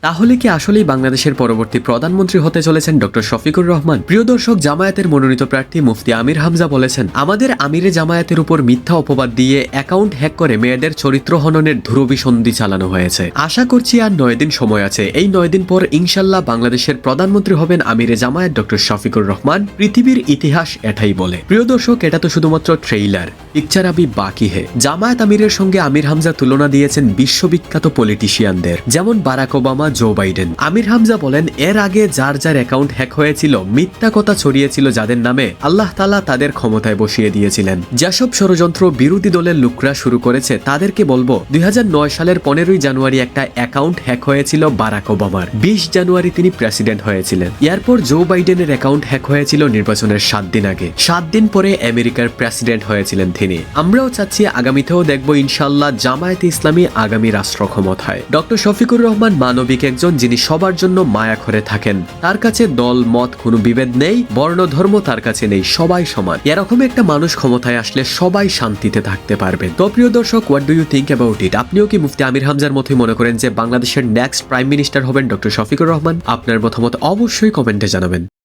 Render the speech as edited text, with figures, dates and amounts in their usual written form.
তাহলে কি আসলেই বাংলাদেশের পরবর্তী প্রধানমন্ত্রী হতে চলেছেন ডক্টর শফিকুর রহমান? প্রিয় দর্শক, জামায়াতের মনোনীত প্রার্থী মুফতি আমির হামজা বলেছেন, আমাদের আমিরে জামায়াতের উপর মিথ্যা অপবাদ দিয়ে অ্যাকাউন্ট হ্যাক করে মেয়েদের চরিত্র হননের ধুরবিসন্ধি চালানো হয়েছে। আশা করছি আর 9 দিন সময় আছে। এই 9 দিন পর ইনশাল্লাহ বাংলাদেশের প্রধানমন্ত্রী হবেন আমিরে জামায়াত ডক্টর শফিকুর রহমান। পৃথিবীর ইতিহাস এটাই বলে। প্রিয় দর্শক, এটা তো শুধুমাত্র ট্রেইলার, পিকচার আবি বাকি হে। জামায়াত আমিরের সঙ্গে আমির হামজা তুলনা দিয়েছেন বিশ্ববিখ্যাত পলিটিশিয়ানদের, যেমন বারাক ওবামা, জো বাইডেন। আমির হামজা বলেন, এর আগে যার যার অ্যাকাউন্ট হ্যাক হয়েছিল, মিথ্যা কথা ছড়িয়েছিল যাদের নামে, আল্লাহ তাআলা তাদের ক্ষমতায় বসিয়ে দিয়েছিলেন। যেসব ষড়যন্ত্র বিরোধী দলের লোকরা শুরু করেছে তাদেরকে বলবো, 2009 সালের 15ই জানুয়ারি একটা অ্যাকাউন্ট হ্যাক হয়েছিল বারাক ওবামার। 20 জানুয়ারি তিনি প্রেসিডেন্ট হয়েছিলেন। এরপর জো বাইডেনের অ্যাকাউন্ট হ্যাক হয়েছিল নির্বাচনের 7 দিন আগে। 7 দিন পরে আমেরিকার প্রেসিডেন্ট হয়েছিলেন তিনি। আমরাও চাচ্ছি আগামীতেও দেখবো ইনশাল্লাহ জামায়াতে ইসলামী আগামী রাষ্ট্র ক্ষমতায়। ডক্টর শফিকুর রহমান মানবিক একজন, যিনি সবার জন্য মায়া করে থাকেন। তার কাছে দল মত কোনো বিভেদ নেই, বর্ণ ধর্ম তার কাছে নেই, সবাই সমান। এরকম একটা মানুষ ক্ষমতায় আসলে সবাই শান্তিতে থাকতে পারবে। তো প্রিয় দর্শক, what do you think about it? আপনিও কি মুফতি আমির হামজার মতোই মনে করেন যে বাংলাদেশের নেক্সট প্রাইম মিনিস্টার হবেন ডক্টর শফিকুর রহমান? আপনার মতামত অবশ্যই কমেন্টে জানাবেন।